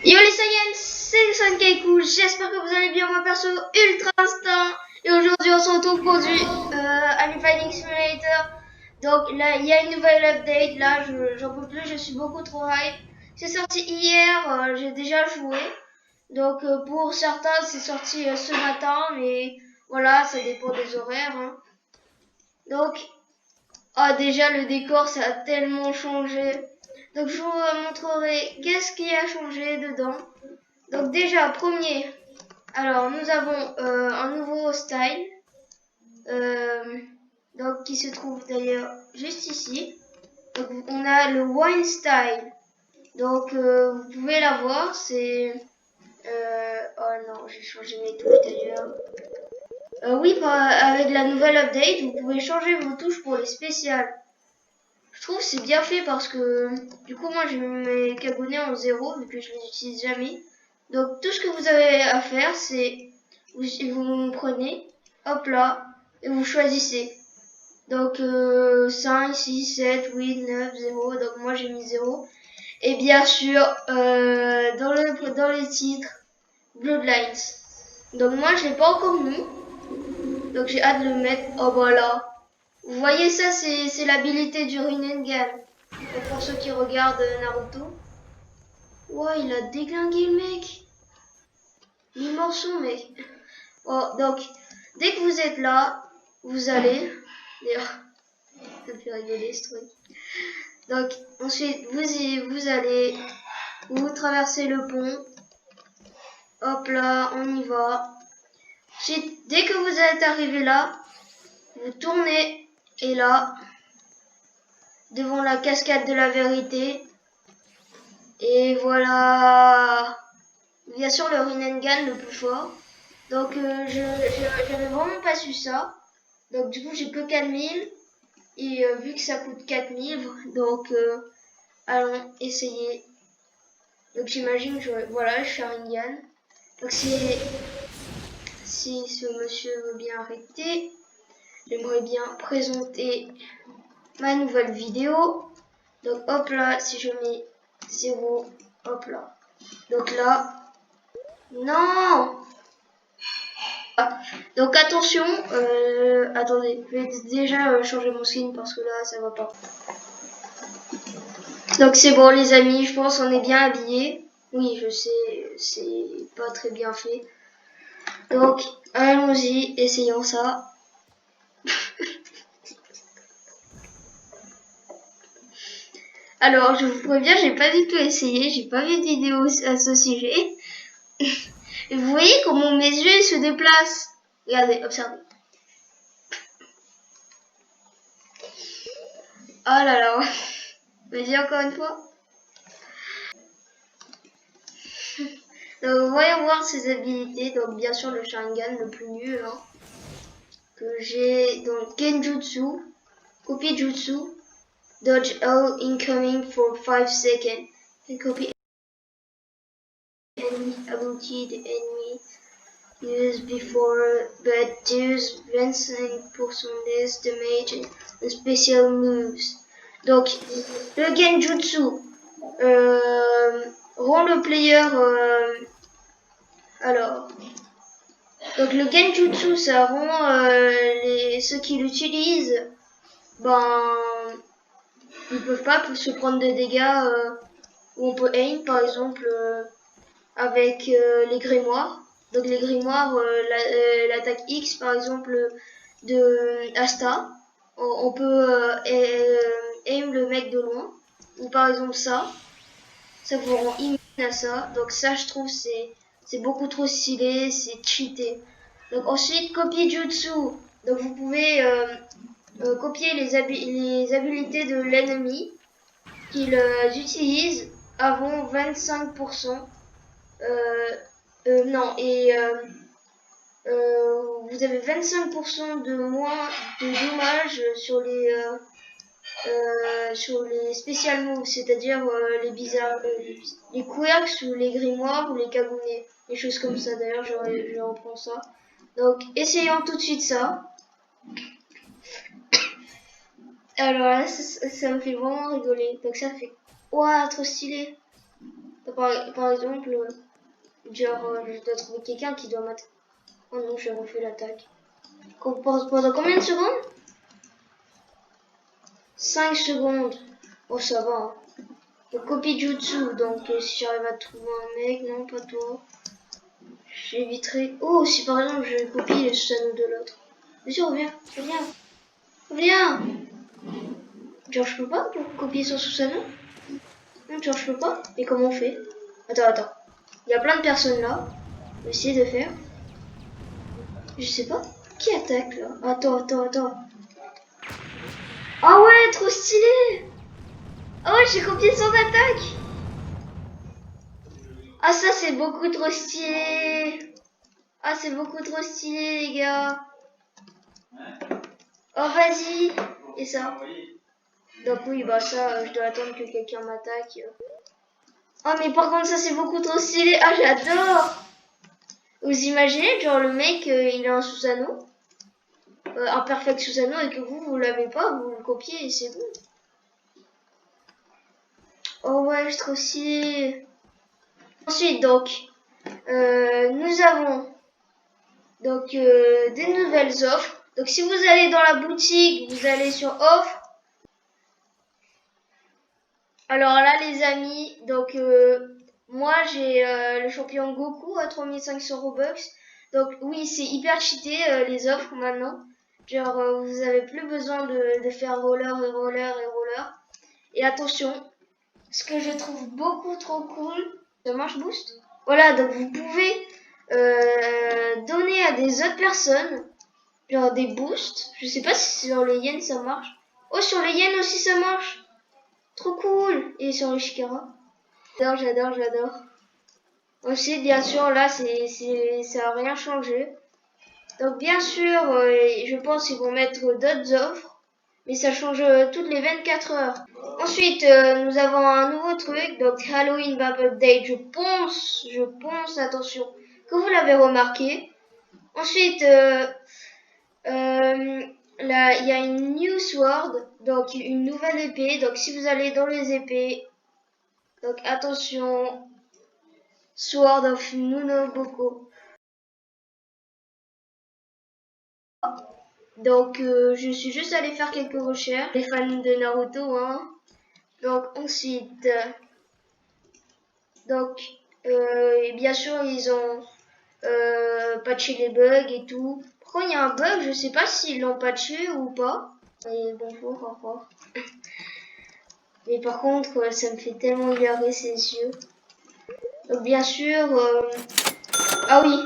Yo les Saiyans, c'est Sankaiku, j'espère que vous allez bien, moi perso Ultra Instinct. Et aujourd'hui on se retrouve pour du Anime Fighting Simulator. Donc là il y a une nouvelle update, là j'en peux plus, je suis beaucoup trop hype. C'est sorti hier, j'ai déjà joué. Donc pour certains c'est sorti ce matin, mais voilà, ça dépend des horaires. Hein. Donc, déjà le décor ça a tellement changé. Donc je vous montrerai qu'est-ce qui a changé dedans. Donc déjà, premier, alors nous avons un nouveau style, donc qui se trouve d'ailleurs juste ici. Donc on a le wine style, donc vous pouvez la voir, c'est... oh non, j'ai changé mes touches d'ailleurs. Oui, avec la nouvelle update, vous pouvez changer vos touches pour les spéciales. Je trouve que c'est bien fait parce que du coup moi j'ai mis mes Kagune en 0 vu que je les utilise jamais. Donc tout ce que vous avez à faire c'est vous prenez, hop là, et vous choisissez. Donc 5, 6, 7, 8, 9, 0. Donc moi j'ai mis 0. Et bien sûr dans les titres Bloodlines. Donc moi je l'ai pas encore mis. Donc j'ai hâte de le mettre. Oh voilà. Vous voyez ça, c'est l'habilité du Rinnegan. Pour ceux qui regardent Naruto. Ouais, il a déglingué le mec. Il morceau, mec. Oh, donc, dès que vous êtes là, vous allez. D'ailleurs, ça me fait rigoler ce truc. Donc, ensuite, vous allez. Vous traversez le pont. Hop là, on y va. Ensuite, dès que vous êtes arrivé là, vous tournez. Et là, devant la cascade de la vérité. Et voilà. Bien sûr, le Rinnegan le plus fort. Donc, j'avais vraiment pas su ça. Donc, du coup, j'ai que 4000. Et vu que ça coûte 4000, donc allons essayer. Donc, j'imagine que voilà, Sharingan. Donc, si ce monsieur veut bien arrêter, j'aimerais bien présenter ma nouvelle vidéo. Donc, hop là, si je mets 0, hop là. Donc là, non! Donc attention, attendez, je vais déjà changer mon skin parce que là ça va pas. Donc c'est bon les amis, je pense on est bien habillés. Oui je sais, c'est pas très bien fait. Donc allons-y, essayons ça. Alors je vous préviens, j'ai pas du tout essayé, j'ai pas vu de vidéo à ce sujet. Et vous voyez comment mes yeux se déplacent. Regardez, observez. Oh là là. Vas-y encore une fois. Donc voyons voir ses habilités. Donc bien sûr le Sharingan le plus nul hein, que j'ai. Donc Genjutsu, Copy Jutsu, Dodge all incoming for 5 seconds. And copy enemy ability the enemy used before but deals 25% less damage and special moves. Donc le Genjutsu rend le player alors donc le Genjutsu ça rend ceux qui l'utilisent ben ils peuvent pas se prendre des dégâts où on peut aim par exemple avec les grimoires. Donc les grimoires, l'attaque X par exemple de Asta, on peut aim le mec de loin. Ou par exemple ça vous rend immune à ça. Donc ça je trouve c'est beaucoup trop stylé, c'est cheaté. Donc ensuite copie jutsu. Donc vous pouvez copier les habilités de l'ennemi qu'ils utilisent avant 25%. Non, et vous avez 25% de moins de dommages sur les special moves, c'est-à-dire les bizarres, les quirks ou les grimoires ou les kagune, des choses comme ça. D'ailleurs, je reprends ça. Donc, essayons tout de suite ça. Alors là, ça me fait vraiment rigoler. Donc ça fait, ouah, trop stylé. Par exemple, genre, je dois trouver quelqu'un qui doit m'attaquer. Oh non, j'ai refait l'attaque. Pendant combien de secondes? 5 secondes. Oh, ça va. Hein. Donc, copie jutsu. Donc, si j'arrive à trouver un mec, non, pas toi. J'éviterai. Oh, si par exemple je copie les Susanoo de l'autre. Vas-y, reviens. Reviens. Genre, je peux pas pour copier son Susanoo? Non, genre, je peux pas. Mais comment on fait? Attends. Il y a plein de personnes là. On va essayer de faire. Je sais pas. Qui attaque là? Attends. Ah ouais, trop stylé! Ah ouais, j'ai copié son attaque! Ah ça c'est beaucoup trop stylé! Ah c'est beaucoup trop stylé les gars! Oh vas-y! Et ça? Donc oui, bah ça, je dois attendre que quelqu'un m'attaque. Oh mais par contre ça c'est beaucoup trop stylé! Ah j'adore! Vous imaginez genre le mec il a un Susanoo? Un perfect Susanoo et que vous l'avez pas, vous le copiez et c'est bon. Oh ouais, c'est trop stylé! Ensuite donc, nous avons donc des nouvelles offres. Donc si vous allez dans la boutique, vous allez sur offre. Alors là les amis, donc moi j'ai le champion Goku à 3500 Robux. Donc oui c'est hyper cheaté les offres maintenant. Genre vous avez plus besoin de faire roller. Et attention, ce que je trouve beaucoup trop cool, ça marche boost. Voilà donc vous pouvez donner à des autres personnes genre des boosts. Je sais pas si sur les yens ça marche. Oh sur les yens aussi ça marche. Trop cool. Et sur les Shikara. J'adore. Aussi bien sûr là ça a rien changé. Donc bien sûr je pense qu'ils vont mettre d'autres offres. Mais ça change toutes les 24 heures. Ensuite nous avons un nouveau truc. Donc Halloween Map Update. Je pense attention que vous l'avez remarqué. Ensuite là, il y a une new sword, donc une nouvelle épée. Donc si vous allez dans les épées, donc attention, Sword of Nunoboko. Donc je suis juste allée faire quelques recherches. Les fans de Naruto, hein. Donc ensuite, donc et bien sûr ils ont patché les bugs et tout. Pourquoi il y a un bug? Je sais pas s'ils l'ont patché ou pas. Et bonjour, au revoir. Mais par contre, ça me fait tellement égarer ses yeux. Donc bien sûr, ah oui,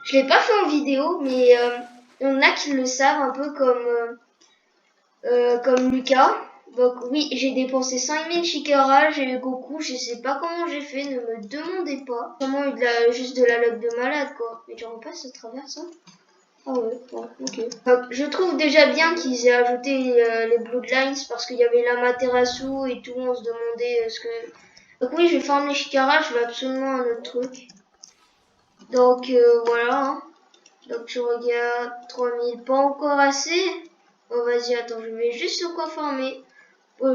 je l'ai pas fait en vidéo, mais il y en a qui le savent un peu comme Lucas. Donc oui, j'ai dépensé 5000 Shikara, j'ai eu Goku, je sais pas comment j'ai fait, ne me demandez pas. J'ai vraiment eu juste de la luck de malade quoi. Mais j'en passe à travers ça. Ah ouais, bon, ok. Donc, je trouve déjà bien qu'ils aient ajouté les Bloodlines parce qu'il y avait l'Amaterasu et tout, on se demandait ce que... Donc oui, je vais farmer Shikara, je veux absolument un autre truc. Donc voilà. Hein. Donc je regarde 3000, pas encore assez. Oh vas-y, attends, je vais juste encore farmer.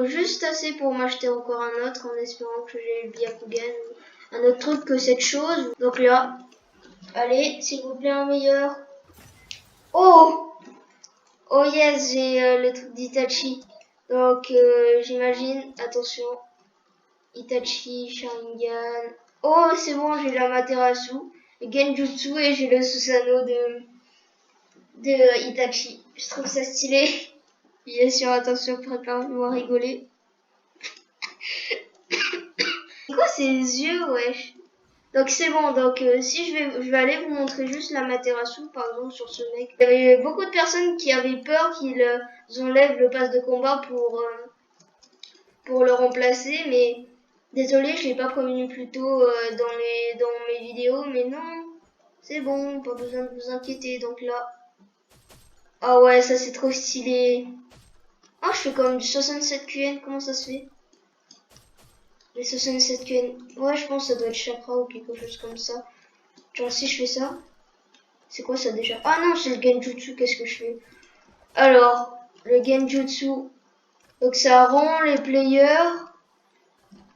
Juste assez pour m'acheter encore un autre en espérant que j'ai le Byakugan. Un autre truc que cette chose. Donc là, allez, s'il vous plaît, un meilleur. Oh! Oh yes, j'ai le truc d'Itachi. Donc j'imagine, attention, Itachi, Sharingan. Oh c'est bon, j'ai l'Amaterasu, le Genjutsu et j'ai le Susanoo de Itachi. Je trouve ça stylé. Bien sûr, attention, prépare-moi à rigoler. C'est quoi ces yeux, wesh? Donc c'est bon, donc si je vais aller vous montrer juste l'Amaterasu par exemple sur ce mec. Il y avait beaucoup de personnes qui avaient peur qu'ils enlèvent le pass de combat pour le remplacer, mais désolé, je l'ai pas prévenu plus tôt dans mes vidéos, mais non, c'est bon, pas besoin de vous inquiéter. Donc là, ah ouais, ça c'est trop stylé. Ah, je fais quand même du 67 QN, comment ça se fait? Les 67 QN, ouais, je pense que ça doit être chakra ou quelque chose comme ça. Genre si je fais ça, c'est quoi ça déjà? Ah non, c'est le Genjutsu, qu'est-ce que je fais? Alors, le Genjutsu, donc ça rend les players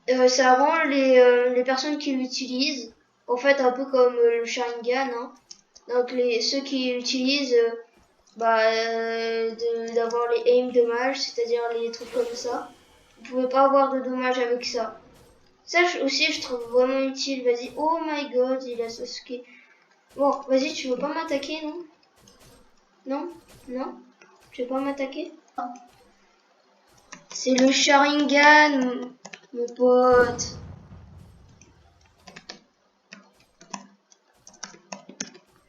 ça rend les personnes qui l'utilisent, en fait, un peu comme le Sharingan, hein. Donc ceux qui l'utilisent, d'avoir les aim dommages, c'est-à-dire les trucs comme ça. Vous pouvez pas avoir de dommages avec ça. Ça aussi, je trouve vraiment utile. Vas-y. Oh my god, il a Sasuke. Bon, vas-y, tu veux pas m'attaquer, non? Non? Non? Tu veux pas m'attaquer? C'est le Sharingan, mon pote.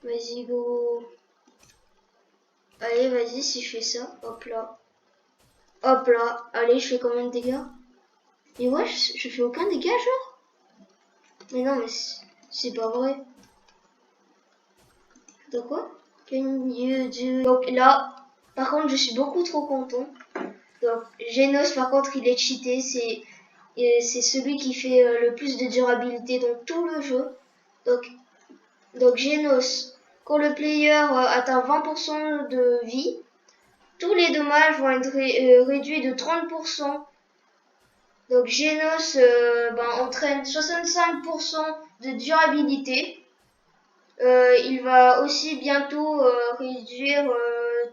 Vas-y, go. Allez, vas-y, si je fais ça. Hop là. Hop là. Allez, je fais combien de dégâts? Et ouais, je fais aucun dégât, genre? Mais non, mais c'est pas vrai. De quoi? Can you do... Donc là, par contre, je suis beaucoup trop content. Donc, Genos, par contre, il est cheaté. C'est celui qui fait le plus de durabilité dans tout le jeu. Donc Genos, quand le player atteint 20% de vie, tous les dommages vont être réduits de 30%. Donc Genos entraîne 65% de durabilité. Il va aussi bientôt réduire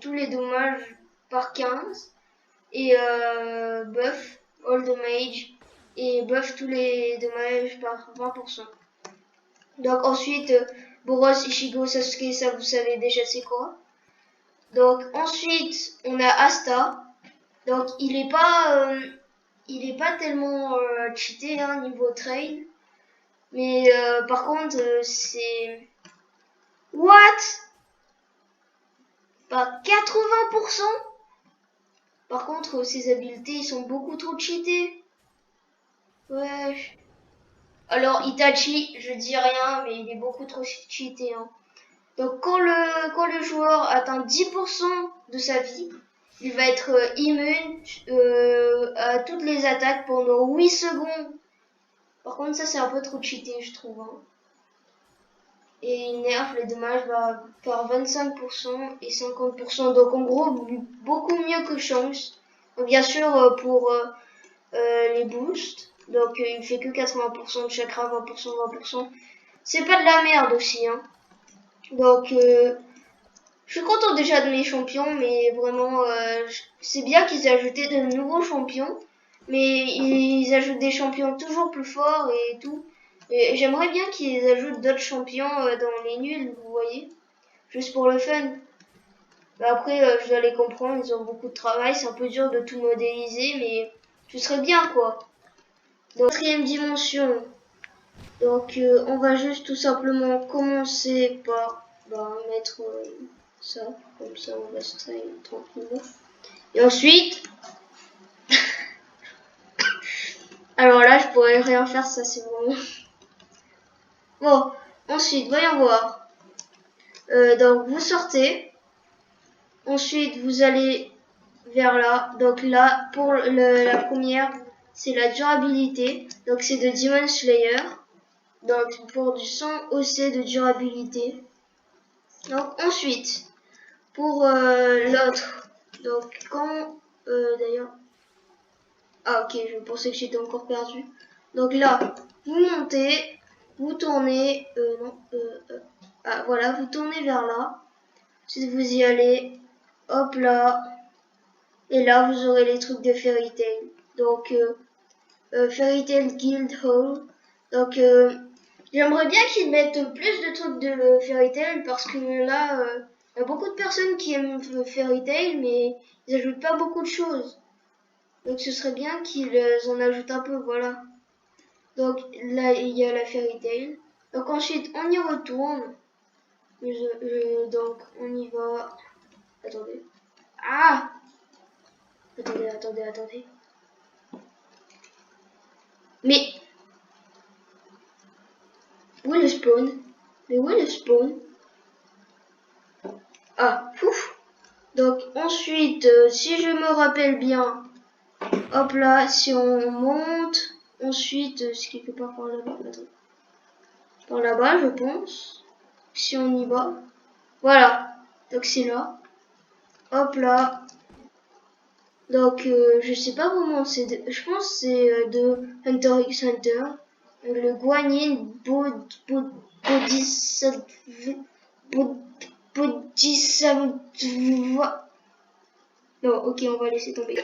tous les dommages par 15 et buff all damage et buff tous les dommages par 20%. Donc ensuite Boros, Ichigo, Sasuke, ça vous savez déjà c'est quoi. Donc ensuite on a Asta. Donc il est pas tellement cheaté hein, niveau train, mais par contre c'est what? Pas 80%. Par contre, ses habiletés, ils sont beaucoup trop cheatés. Ouais. Alors, Itachi, je dis rien, mais il est beaucoup trop cheaté. Hein. Donc, quand le joueur atteint 10% de sa vie, il va être immune à toutes les attaques pendant 8 secondes. Par contre, ça, c'est un peu trop cheaté, je trouve. Hein. Et il nerf les dommages par 25% et 50%. Donc, en gros, beaucoup mieux que Shanks. Bien sûr, pour les boosts. Donc il fait que 80% de chakra, 20%, 20%. C'est pas de la merde aussi. Hein. Donc je suis content déjà de mes champions, mais vraiment c'est bien qu'ils aient ajouté de nouveaux champions. Mais ils ajoutent des champions toujours plus forts et tout. Et j'aimerais bien qu'ils ajoutent d'autres champions dans les nuls, vous voyez. Juste pour le fun. Après, je dois les comprendre, ils ont beaucoup de travail, c'est un peu dur de tout modéliser, mais ce serait bien quoi. Donc, quatrième dimension. Donc, on va juste tout simplement commencer par mettre ça. Comme ça, on va se traîner tranquillement. Et ensuite, alors là, je pourrais rien faire, ça c'est vraiment. Bon, ensuite, voyons voir. Donc, vous sortez. Ensuite, vous allez vers là. Donc là, pour la première, c'est la durabilité. Donc, c'est de Demon Slayer. Donc pour du 100 OC de durabilité. Donc ensuite pour l'autre. Donc quand d'ailleurs. Ah ok, je pensais que j'étais encore perdu. Donc là, vous montez, vous tournez, voilà, vous tournez vers là. Ensuite vous y allez, hop là. Et là vous aurez les trucs de Fairy Tail. Donc Fairy Tail Guild Hall. Donc j'aimerais bien qu'ils mettent plus de trucs de Fairy Tail parce que là, il y a beaucoup de personnes qui aiment Fairy Tail, mais ils ajoutent pas beaucoup de choses. Donc ce serait bien qu'ils en ajoutent un peu, voilà. Donc là, il y a la Fairy Tail. Donc ensuite, on y retourne. Donc on y va. Attendez. Ah! Attendez. Mais où est le spawn? Mais où est le spawn? Ah, pouf! Donc ensuite, si je me rappelle bien, hop là, si on monte, ensuite, c'est quelque part par là-bas, attends. Par là-bas, je pense. Si on y va. Voilà. Donc c'est là. Hop là. Donc je sais pas vraiment, je pense que c'est de Hunter x Hunter. Le Guanyin Bodhisattva. Non, ok, on va laisser tomber.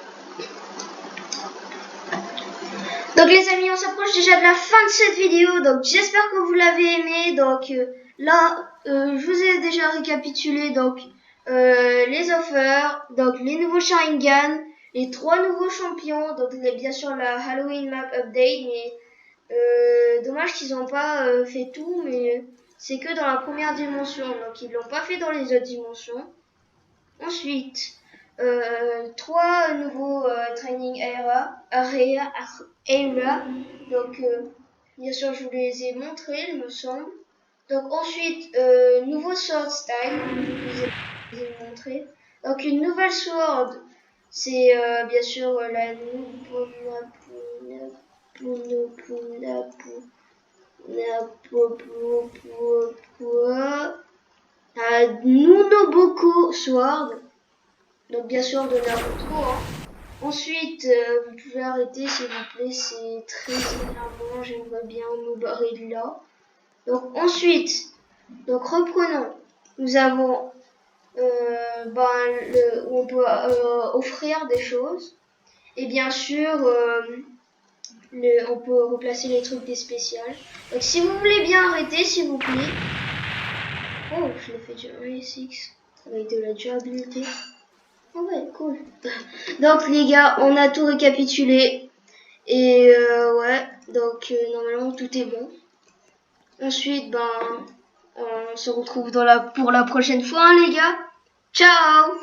Donc les amis, on s'approche déjà de la fin de cette vidéo, donc j'espère que vous l'avez aimé. Donc là, je vous ai déjà récapitulé donc les offers, donc les nouveaux Sharingan, les 3 nouveaux champions, donc bien sûr la Halloween Map Update, mais dommage qu'ils n'ont pas fait tout, mais c'est que dans la première dimension, donc ils l'ont pas fait dans les autres dimensions. Ensuite, 3 nouveaux training area. Donc, bien sûr, je vous les ai montrés, il me semble. Donc, ensuite, nouveau sword style, je vous ai montré. Donc, une nouvelle sword, c'est bien sûr la Nunoboko sword. Donc bien sûr de Naruto. Hein. Ensuite, vous pouvez arrêter s'il vous plaît, c'est très énervant, j'aimerais bien me barrer de là. Donc ensuite, donc reprenons. Nous avons où on peut offrir des choses. Et bien sûr, on peut replacer les trucs des spéciales. Donc si vous voulez bien arrêter, s'il vous plaît. Oh, je l'ai fait déjà 1 avec de la durabilité. Ah ouais, cool. Donc les gars, on a tout récapitulé. Et ouais, donc normalement tout est bon. Ensuite, ben, on se retrouve pour la prochaine fois, hein, les gars. Ciao!